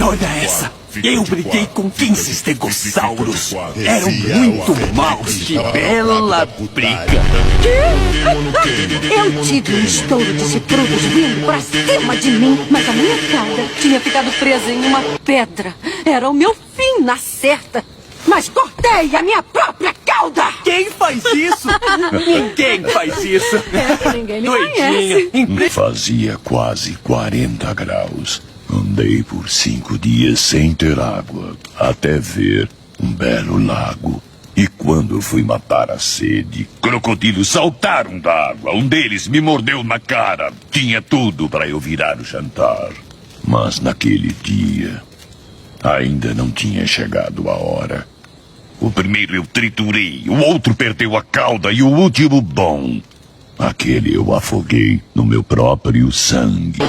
Olha essa! Eu briguei com 15 estegossauros. Eram muito maus. Que bela briga. Eu tive um estouro de chifrudos vindo pra cima de mim, mas a minha cauda tinha ficado presa em uma pedra. Era o meu fim na certa. Mas cortei a minha própria cauda! Quem faz isso? Ninguém faz isso. Ninguém me conhece. Fazia quase 40 graus. Andei por 5 dias sem ter água, até ver um belo lago. E quando fui matar a sede, crocodilos saltaram da água. Um deles me mordeu na cara. Tinha tudo para eu virar o jantar. Mas naquele dia, ainda não tinha chegado a hora. O primeiro eu triturei, o outro perdeu a cauda e o último, bom, aquele eu afoguei no meu próprio sangue.